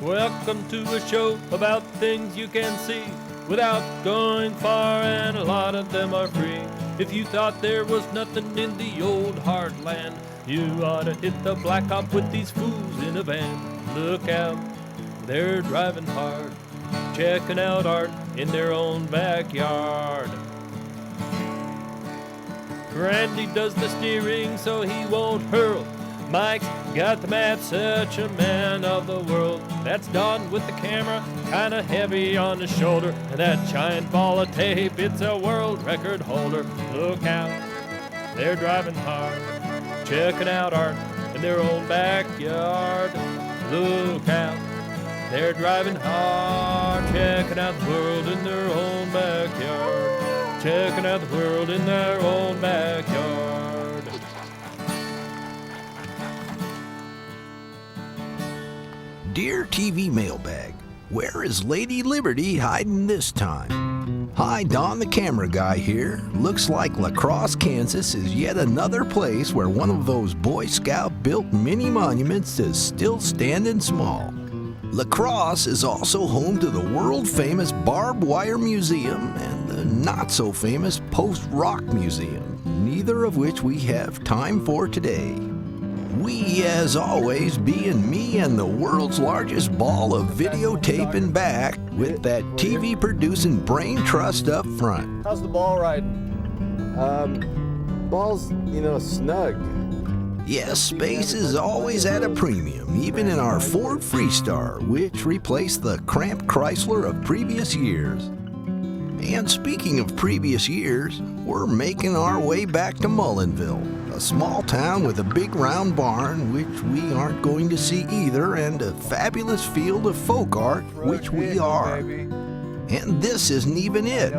Welcome to a show about things you can see without going far, and a lot of them are free. If you thought there was nothing in the old heartland, you ought to hit the blacktop with these fools in a van. Look out, they're driving hard, checking out art in their own backyard. Randy does the steering so he won't hurl. Mike's got the map, such a man of the world. That's Don with the camera, kinda heavy on his shoulder. And that giant ball of tape, it's a world record holder. Look out, they're driving hard, checking out art in their own backyard. Look out, they're driving hard, checking out the world in their own backyard. Checking out the world in their own backyard. Dear TV Mailbag, where is Lady Liberty hiding this time? Hi, Don the camera guy here. Looks like La Crosse, Kansas is yet another place where one of those Boy Scout built mini monuments is still standing small. La Crosse is also home to the world famous Barbed Wire Museum and the not so famous Post Rock Museum, neither of which we have time for today. We, as always, being me and the world's largest ball of videotaping back with that TV producing brain trust up front. How's the ball riding? Ball's, snug. Yes, space is always at a premium, even in our Ford Freestar, which replaced the cramped Chrysler of previous years. And speaking of previous years, we're making our way back to Mullinville, a small town with a big round barn, which we aren't going to see either, and a fabulous field of folk art, which we are. And this isn't even it.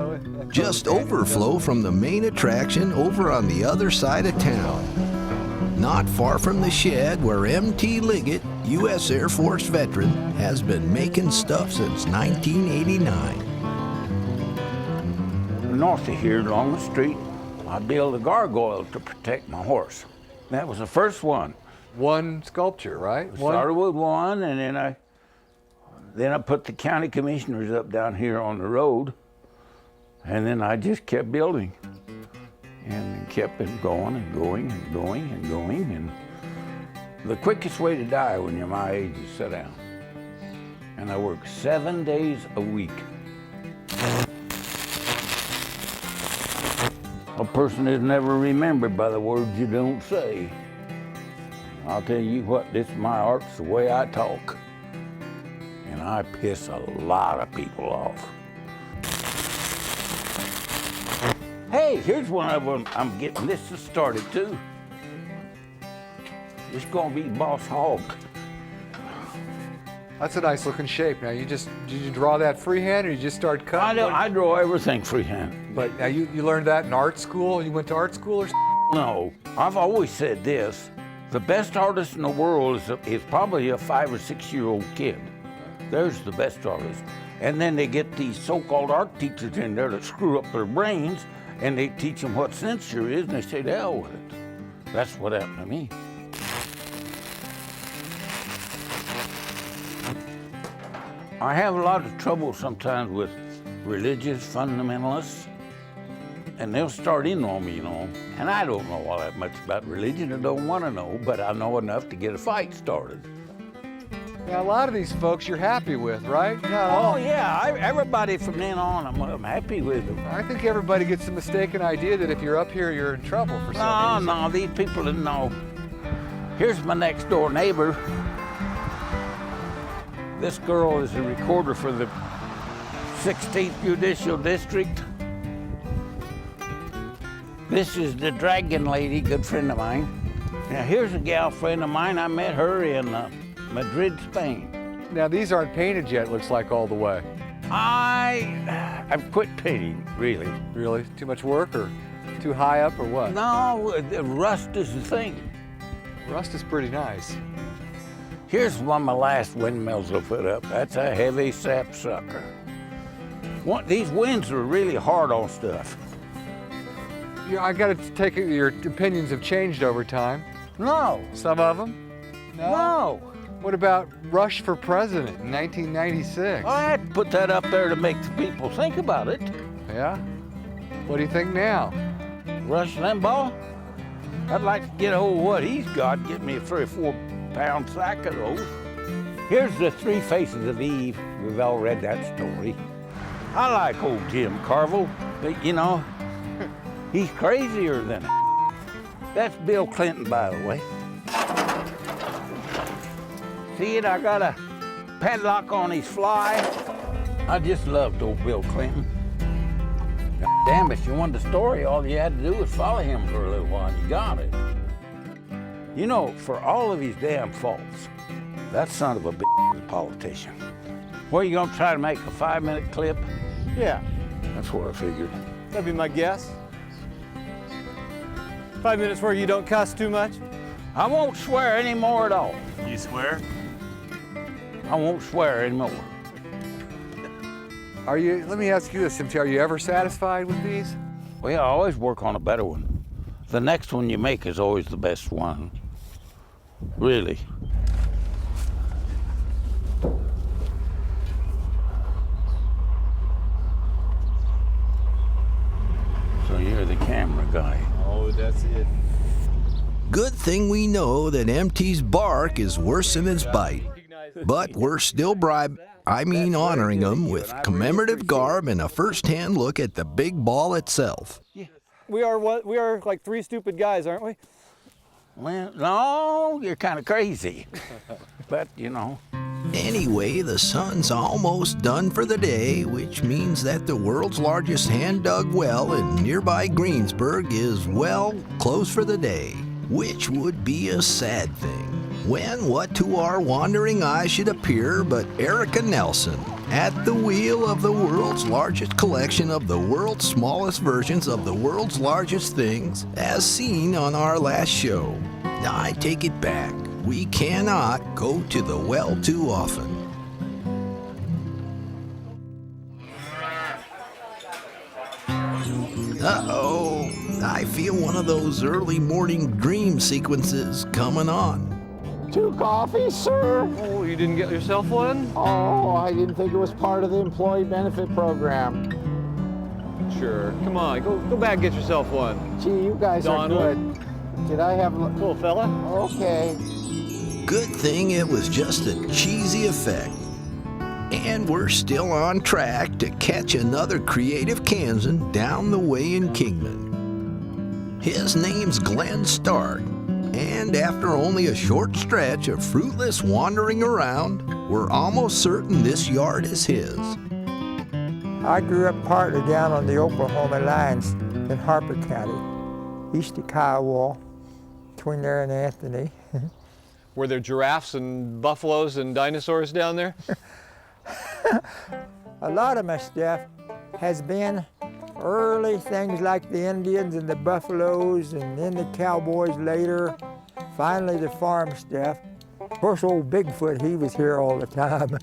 Just overflow from the main attraction over on the other side of town. Not far from the shed where M.T. Liggett, U.S. Air Force veteran, has been making stuff since 1989. North of here, along the street, I built a gargoyle to protect my horse. That was the first one. One sculpture, right? Started with one, and then I put the county commissioners up down here on the road, and then I just kept building, and kept it going and going and going and going. And the quickest way to die when you're my age is sit down. And I work 7 days a week. A person is never remembered by the words you don't say. I'll tell you what, this is my art, it's the way I talk. And I piss a lot of people off. Hey, here's one of them I'm getting this started too. It's gonna be Boss Hog. That's a nice looking shape. Now, did you draw that freehand or you just start cutting? I draw everything freehand. But now you learned that in art school? You went to art school or something? No, I've always said this. The best artist in the world is probably a 5 or 6 year old kid. There's the best artist. And then they get these so-called art teachers in there that screw up their brains, and they teach them what censure is, and they say, the hell with it. That's what happened to me. I have a lot of trouble sometimes with religious fundamentalists, and they'll start in on me, and I don't know all that much about religion. I don't want to know, but I know enough to get a fight started. Now, a lot of these folks you're happy with, right? Oh, yeah, everybody from then on, I'm happy with them. I think everybody gets the mistaken idea that if you're up here, you're in trouble for some reason. No, these people didn't know. Here's my next door neighbor. This girl is a recorder for the 16th Judicial District. This is the Dragon Lady, good friend of mine. Now here's a gal friend of mine. I met her in Madrid, Spain. Now these aren't painted yet, looks like, all the way. I've quit painting, really. Really? Too much work or too high up or what? No, the rust is the thing. Rust is pretty nice. Here's one of my last windmills I put up. That's a heavy sap sucker. These winds are really hard on stuff. Yeah, I got to take it, your opinions have changed over time. No. Some of them? No. What about Rush for President in 1996? I had to put that up there to make the people think about it. Yeah? What do you think now? Rush Limbaugh? I'd like to get hold of what he's got, get me a 3 or 4 pound sack of those. Here's the 3 Faces of Eve. We've all read that story. I like old Jim Carville, but you know, he's crazier than That's Bill Clinton, by the way. See it? I got a padlock on his fly. I just loved old Bill Clinton. Damn, if you wanted the story, all you had to do was follow him for a little while and you got it. You know, for all of his damn faults, that son of a bitch is a politician. What, are you gonna try to make a 5-minute clip? Yeah, That's what I figured. that'd be my guess. 5 minutes where you don't cuss too much? I won't swear anymore at all. You swear? I won't swear anymore. Let me ask you this, Tim T, are you ever satisfied with these? Well, I always work on a better one. The next one you make is always the best one. Really. So you're the camera guy. Oh, that's it. Good thing we know that MT's bark is worse than his bite. But we're still honoring him with commemorative garb and a first-hand look at the big ball itself. We are like 3 stupid guys, aren't we? Well, no, you're kind of crazy. But, you know. Anyway, the sun's almost done for the day, which means that the world's largest hand-dug well in nearby Greensburg is, well, closed for the day, which would be a sad thing. When what to our wandering eyes should appear but Erica Nelson at the wheel of the world's largest collection of the world's smallest versions of the world's largest things, as seen on our last show. I take it back. We cannot go to the well too often. Uh-oh, I feel one of those early morning dream sequences coming on. 2 coffees, sir? Oh, you didn't get yourself one? Oh, I didn't think it was part of the employee benefit program. Sure. Come on, go back and get yourself one. Gee, you guys Donald. are good. Did I have... Cool fella. Okay. Good thing it was just a cheesy effect. And we're still on track to catch another creative Kansan down the way in Kingman. His name's Glenn Stark, and after only a short stretch of fruitless wandering around, we're almost certain this yard is his. I grew up partly down on the Oklahoma lines in Harper County, east of Kiowa, between there and Anthony. Were there giraffes and buffaloes and dinosaurs down there? A lot of my stuff has been early things like the Indians and the buffaloes, and then the cowboys later, finally the farm stuff. Of course, old Bigfoot, he was here all the time.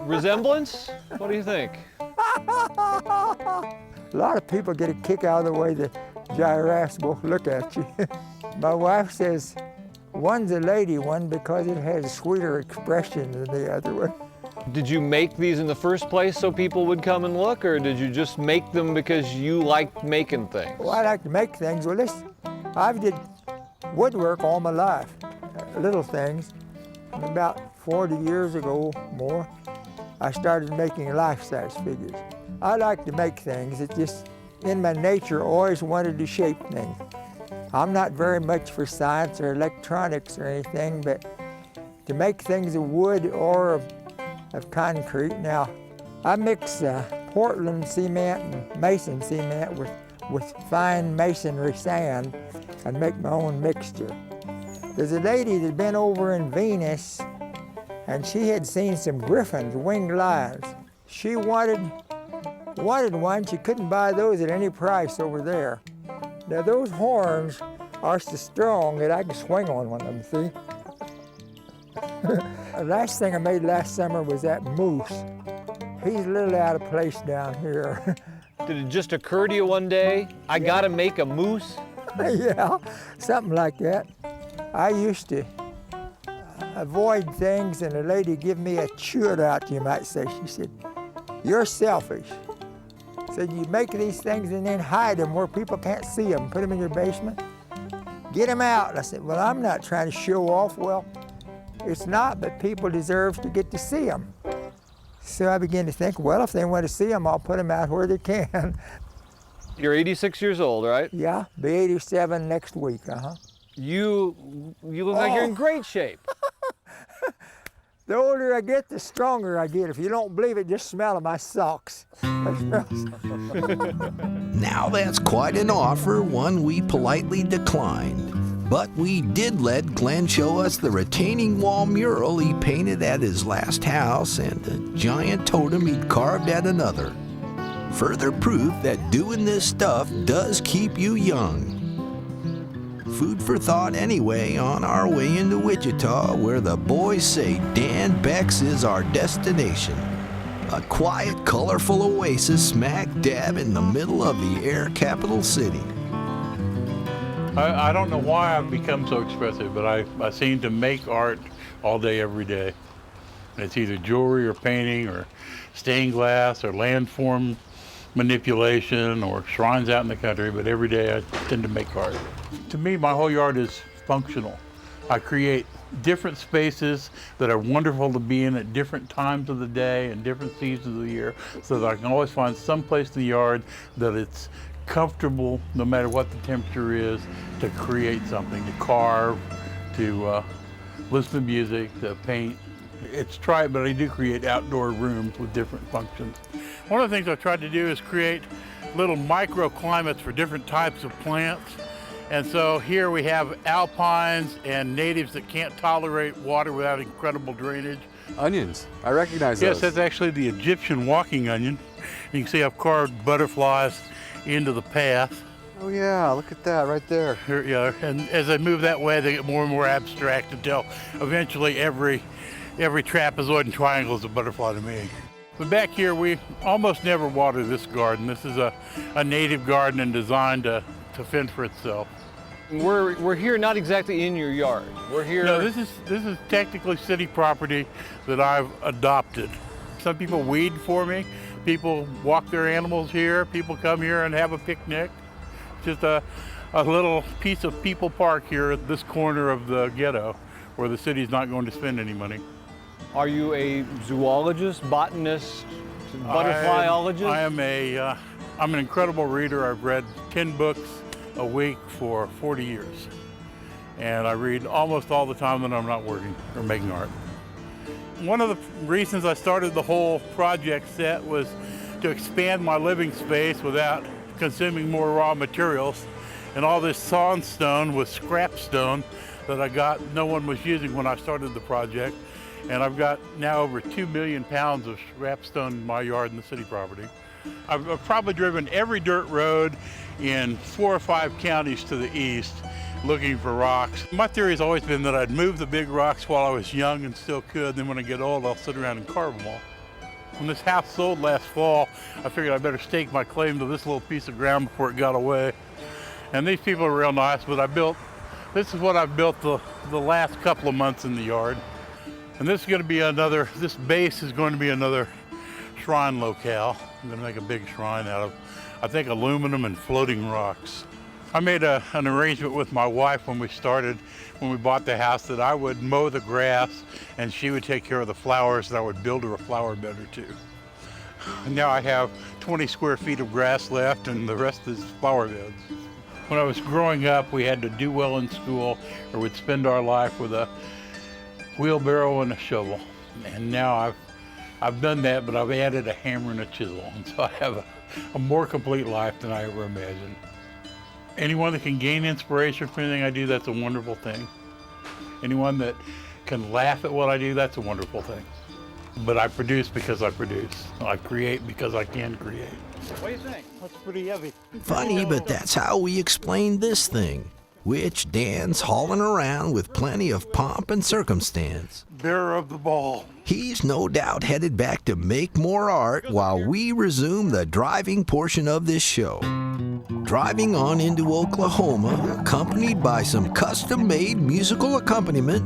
Resemblance? What do you think? A lot of people get a kick out of the way the giraffes will look at you. My wife says one's a lady one because it has a sweeter expression than the other one. Did you make these in the first place so people would come and look, or did you just make them because you liked making things? Well, I like to make things. Well, I've did woodwork all my life, little things. About 40 years ago, more, I started making life-size figures. I like to make things. It's just in my nature, always wanted to shape things. I'm not very much for science or electronics or anything, but to make things of wood or of concrete. Now, I mix Portland cement and Mason cement with fine masonry sand and make my own mixture. There's a lady that's been over in Venus, and she had seen some griffins, winged lions. She wanted one. She couldn't buy those at any price over there. Now, those horns are so strong that I can swing on one of them, see? The last thing I made last summer was that moose. He's a little out of place down here. Did it just occur to you one day, I gotta make a moose? Yeah, something like that. I used to avoid things, and the lady give me a chew out, you might say. She said, "You're selfish." Said, "You make these things and then hide them where people can't see them. Put them in your basement. Get them out." And I said, "Well, I'm not trying to show off." Well, it's not, but people deserve to get to see them. So I began to think, well, if they want to see them, I'll put them out where they can. You're 86 years old, right? Yeah, be 87 next week, You look like you're in great shape. The older I get, the stronger I get. If you don't believe it, just smell my socks. Now that's quite an offer, one we politely declined. But we did let Glenn show us the retaining wall mural he painted at his last house and the giant totem he'd carved at another. Further proof that doing this stuff does keep you young. Food for thought anyway on our way into Wichita, where the boys say Dan Beck's is our destination. A quiet, colorful oasis smack dab in the middle of the air capital city. I don't know why I've become so expressive, but I seem to make art all day, every day. It's either jewelry or painting or stained glass or landform manipulation or shrines out in the country, but every day I tend to make art. To me, my whole yard is functional. I create different spaces that are wonderful to be in at different times of the day and different seasons of the year, so that I can always find some place in the yard that it's comfortable, no matter what the temperature is, to create something, to carve, to listen to music, to paint. It's tried, but I do create outdoor rooms with different functions. One of the things I've tried to do is create little microclimates for different types of plants. And so here we have alpines and natives that can't tolerate water without incredible drainage. Onions, I recognize those. Yes, that's actually the Egyptian walking onion. You can see I've carved butterflies into the path. Oh yeah, look at that right there. Here, yeah, and as I move that way, they get more and more abstract until eventually every trapezoid and triangle is a butterfly to me. But back here, we almost never water this garden. This is a native garden and designed to fend for itself. We're here not exactly in your yard. We're here. No, this is technically city property that I've adopted. Some people weed for me. People walk their animals here. People come here and have a picnic. Just a little piece of people park here at this corner of the ghetto where the city's not going to spend any money. Are you a zoologist, botanist, butterflyologist? I'm an incredible reader. I've read 10 books a week for 40 years. And I read almost all the time that I'm not working or making art. One of the reasons I started the whole project set was to expand my living space without consuming more raw materials. And all this sandstone was scrap stone that I got no one was using when I started the project. And I've got now over 2 million pounds of scrap stone in my yard in the city property. I've probably driven every dirt road in 4 or 5 counties to the east looking for rocks. My theory has always been that I'd move the big rocks while I was young and still could, then when I get old I'll sit around and carve them all. When this house sold last fall, I figured I better stake my claim to this little piece of ground before it got away. And these people are real nice, but this is what I've built the last couple of months in the yard. And this base is going to be another shrine locale. I'm going to make a big shrine out of, I think, aluminum and floating rocks. I made an arrangement with my wife when we bought the house, that I would mow the grass and she would take care of the flowers, and I would build her a flower bed or two. And now I have 20 square feet of grass left and the rest is flower beds. When I was growing up, we had to do well in school or we'd spend our life with a wheelbarrow and a shovel. And now I've done that, but I've added a hammer and a chisel. And so I have a more complete life than I ever imagined. Anyone that can gain inspiration from anything I do, that's a wonderful thing. Anyone that can laugh at what I do, that's a wonderful thing. But I produce because I produce. I create because I can create. What do you think? That's pretty heavy. Funny, but that's how we explain this thing, which Dan's hauling around with plenty of pomp and circumstance. Bearer of the ball. He's no doubt headed back to make more art while we resume the driving portion of this show. Driving on into Oklahoma, accompanied by some custom-made musical accompaniment,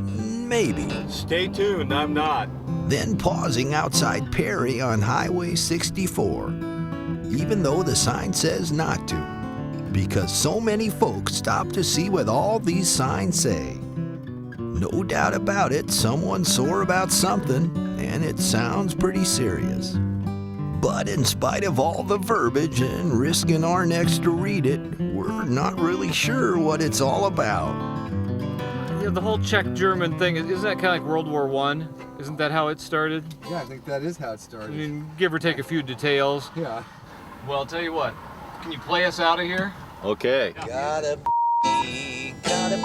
maybe. Stay tuned, I'm not. Then pausing outside Perry on Highway 64, even though the sign says not to, because so many folks stop to see what all these signs say. No doubt about it, someone's sore about something, and it sounds pretty serious. But in spite of all the verbiage and risking our necks to read it, we're not really sure what it's all about. Yeah, the whole Czech-German thing, isn't that kind of like World War I? Isn't that how it started? Yeah, I think that is how it I started. mean, give or take a few details. Yeah. Well, I'll tell you what. Can you play us out of here? Okay. Gotta be, gotta be.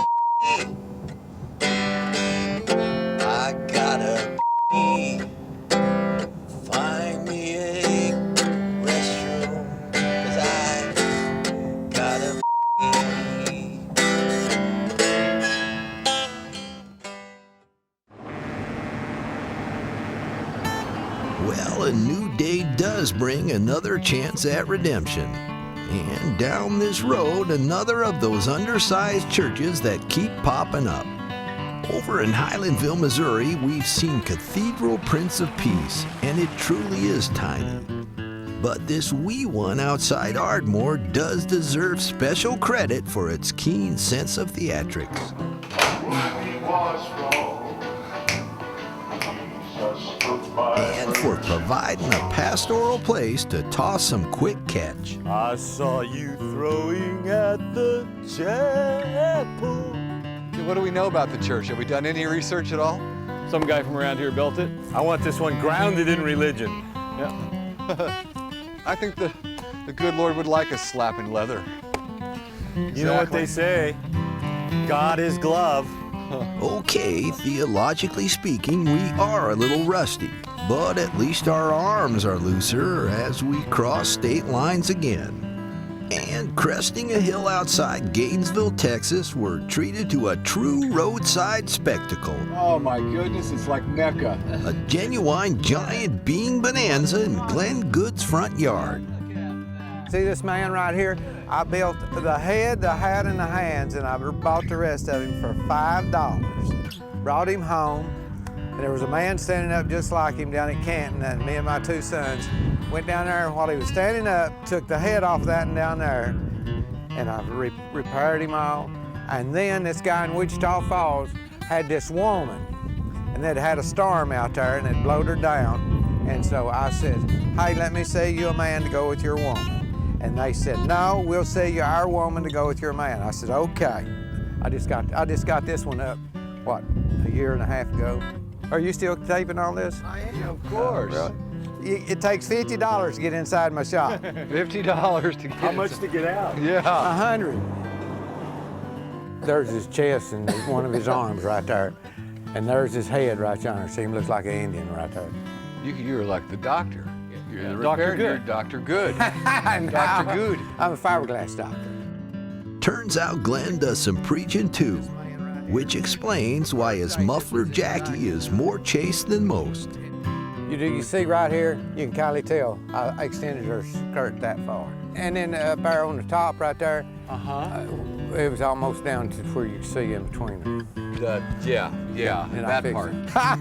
I gotta be. Find me a restroom, 'cause I gotta be. Well, a new day does bring another chance at redemption. And down this road, another of those undersized churches that keep popping up. Over in Highlandville, Missouri, we've seen Cathedral Prince of Peace, and it truly is tiny. But this wee one outside Ardmore does deserve special credit for its keen sense of theatrics. And for providing a pastoral place to toss some quick catch. I saw you throwing at the chapel. What do we know about the church? Have we done any research at all? Some guy from around here built it. I want this one grounded in religion. Yeah. I think the good Lord would like us slapping leather. You know what they say, God is glove. Okay, theologically speaking, we are a little rusty, but at least our arms are looser as we cross state lines again. And cresting a hill outside Gainesville, Texas, we're treated to a true roadside spectacle. Oh my goodness, it's like Mecca. A genuine giant bean bonanza in Glenn Good's front yard. See this man right here? I built the head, the hat, and the hands, and I bought the rest of him for $5. Brought him home, and there was a man standing up just like him down at Canton, and me and my two sons went down there, and while he was standing up, took the head off that and down there, and I repaired him all. And then this guy in Wichita Falls had this woman, and they'd had a storm out there, and it blowed her down. And so I said, hey, let me see you a man to go with your woman. And they said, no, we'll see you our woman to go with your man. I said, okay. I just got this one up, what, a year and a half ago. Are you still taping all this? I am, of course. Really? It takes $50 to get inside my shop. $50 to get. How much to get out? Yeah. 100. There's his chest and one of his arms right there. And there's his head right yonder. See him looks like an Indian right there. You're like the doctor. You're the Dr. repair- Good. You're Dr. Good. No, Dr. Good. I'm a fiberglass doctor. Turns out Glenn does some preaching too, which explains why his muffler Jackie is more chaste than most. You see right here, you can kindly tell I extended her skirt that far. And then up there on the top right there, it was almost down to where you could see in between them. Yeah, And I that fixed part.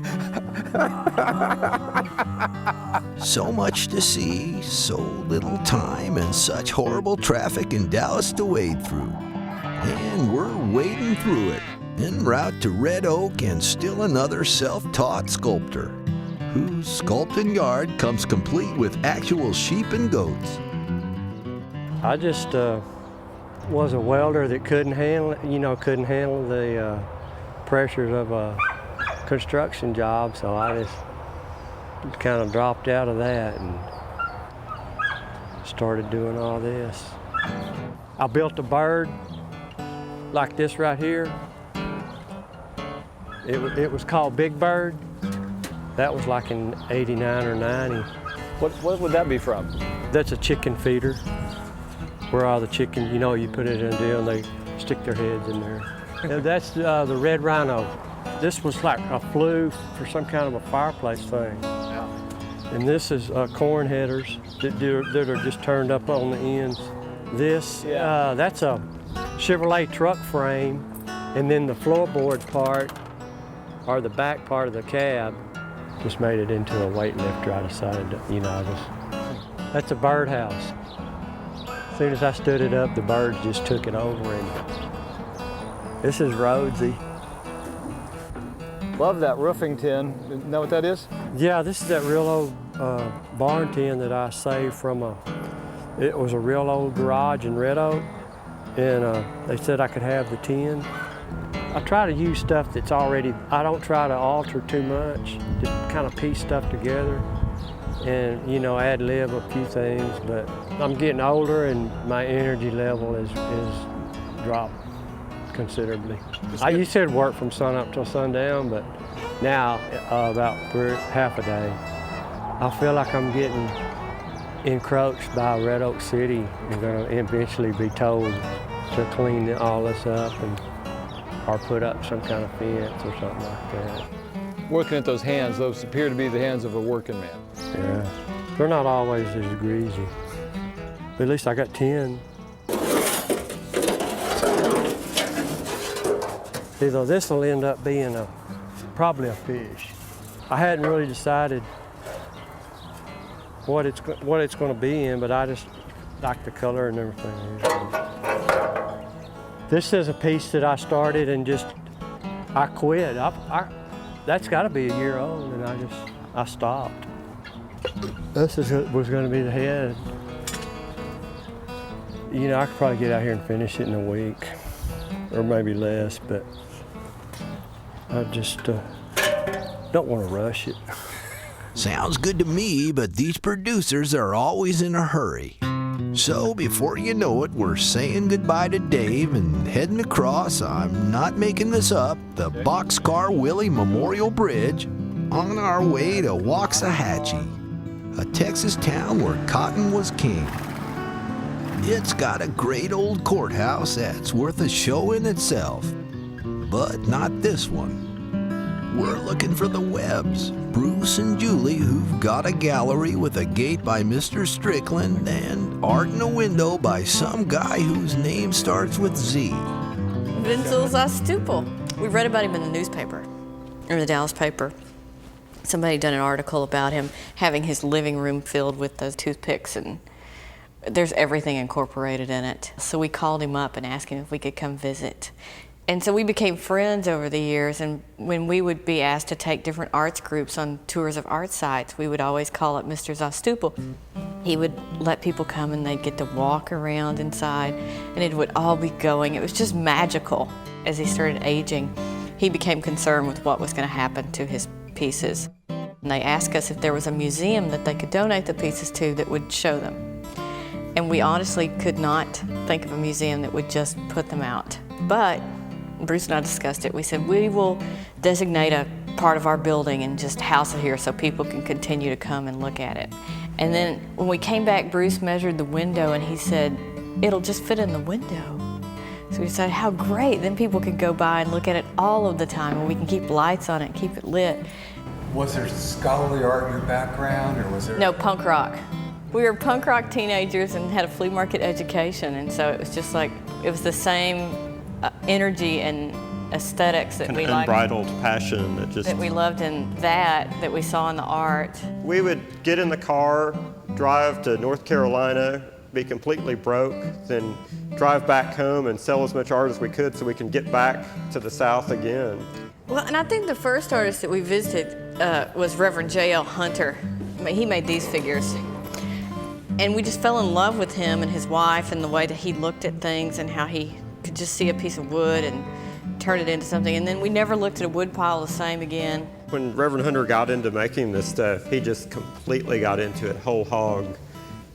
So much to see, so little time, and such horrible traffic in Dallas to wade through. And we're wading through it, en route to Red Oak and still another self-taught sculptor, whose sculpting yard comes complete with actual sheep and goats. I just was a welder that couldn't handle the pressures of a construction job, so I just kind of dropped out of that and started doing all this. I built a bird like this right here. It was called Big Bird. That was like in '89 or '90. What would that be from? That's a chicken feeder, where all the chicken, you put it in a deal and they stick their heads in there. And that's the red rhino. This was like a flue for some kind of a fireplace thing. And this is corn headers that are just turned up on the ends. This, that's a Chevrolet truck frame, and then the floorboard part or the back part of the cab, just made it into a weightlifter. I decided to, that's a birdhouse. As soon as I stood it up, the birds just took it over. And this is Rhodesy. Love that roofing tin. You know what that is? Yeah, this is that real old barn tin that I saved from it was a real old garage in Red Oak, and they said I could have the tin. I try to use stuff that's already, I don't try to alter too much, just kind of piece stuff together and, ad-lib a few things, but I'm getting older and my energy level is dropped considerably. I used to work from sun up till sundown, but now about for half a day. I feel like I'm getting encroached by Red Oak City. I'm going to eventually be told to clean all this up or put up some kind of fence or something like that. Working at those hands, those appear to be the hands of a working man. Yeah, they're not always as greasy. But at least I got 10. Either this will end up being probably a fish. I hadn't really decided what it's going to be in, but I just like the color and everything. This is a piece that I started and I quit. That's got to be a year old, and I stopped. This was going to be the head. I could probably get out here and finish it in a week, or maybe less, but I just don't want to rush it. Sounds good to me, but these producers are always in a hurry. So before you know it, we're saying goodbye to Dave and heading across, I'm not making this up, the Boxcar Willie Memorial Bridge on our way to Waxahachie, a Texas town where cotton was king. It's got a great old courthouse that's worth a show in itself, but not this one. We're looking for the Webbs, Bruce and Julie, who've got a gallery with a gate by Mr. Strickland and art in a window by some guy whose name starts with Z. Wenzel Zastupel. We read about him in the newspaper, in the Dallas paper. Somebody done an article about him having his living room filled with those toothpicks, and there's everything incorporated in it. So we called him up and asked him if we could come visit. And so we became friends over the years, and when we would be asked to take different arts groups on tours of art sites, we would always call up Mr. Zastupel. He would let people come and they'd get to walk around inside, and it would all be going. It was just magical. As he started aging, he became concerned with what was going to happen to his pieces. And they asked us if there was a museum that they could donate the pieces to that would show them. And we honestly could not think of a museum that would just put them out. But Bruce and I discussed it. We said, we will designate a part of our building and just house it here so people can continue to come and look at it. And then when we came back, Bruce measured the window and he said, it'll just fit in the window. So we said, how great. Then people can go by and look at it all of the time, and we can keep lights on it and keep it lit. Was there scholarly art in your background, or was there? No, punk rock. We were punk rock teenagers and had a flea market education, and so it was just like, it was the same energy and aesthetics that we liked. Unbridled passion that we loved in that we saw in the art. We would get in the car, drive to North Carolina, be completely broke, then drive back home and sell as much art as we could so we can get back to the South again. Well, and I think the first artist that we visited was Reverend J.L. Hunter. I mean, he made these figures. And we just fell in love with him and his wife and the way that he looked at things and how he could just see a piece of wood and turn it into something. And then we never looked at a wood pile the same again. When Reverend Hunter got into making this stuff, he just completely got into it whole hog.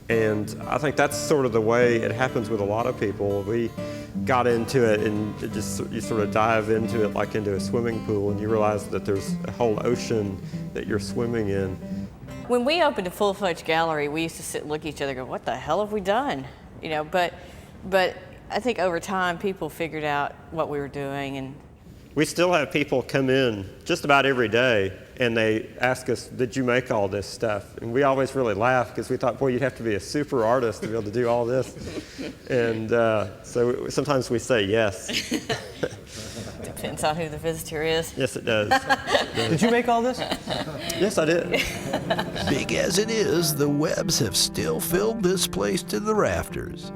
And I think that's sort of the way it happens with a lot of people. We got into it and you sort of dive into it like into a swimming pool, and you realize that there's a whole ocean that you're swimming in. When we opened a full-fledged gallery, we used to sit and look at each other and go, what the hell have we done? You know, but I think over time people figured out what we were doing. And we still have people come in just about every day and they ask us, did you make all this stuff? And we always really laugh because we thought, boy, you'd have to be a super artist to be able to do all this. And so sometimes we say yes. Depends on who the visitor is. Yes, it does. Did you make all this? Yes, I did. Big as it is, the Webbs have still filled this place to the rafters.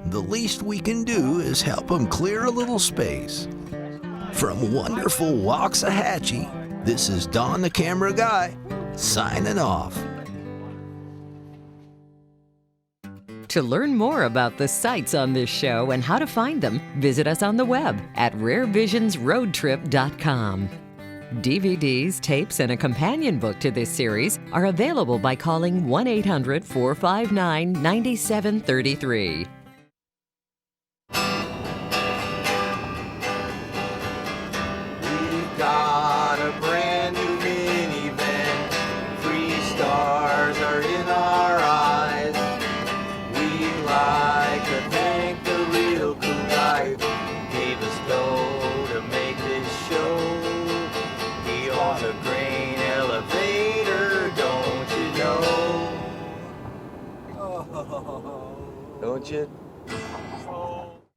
The least we can do is help them clear a little space. From wonderful Waxahachie, this is Don the Camera Guy, signing off. To learn more about the sights on this show and how to find them, visit us on the web at rarevisionsroadtrip.com. DVDs, tapes, and a companion book to this series are available by calling 1-800-459-9733. We've got a brand new minivan. 3 stars are in our eyes. We'd like to thank the real cool guy who gave us dough to make this show. He owns a grain elevator, don't you know? Don't you?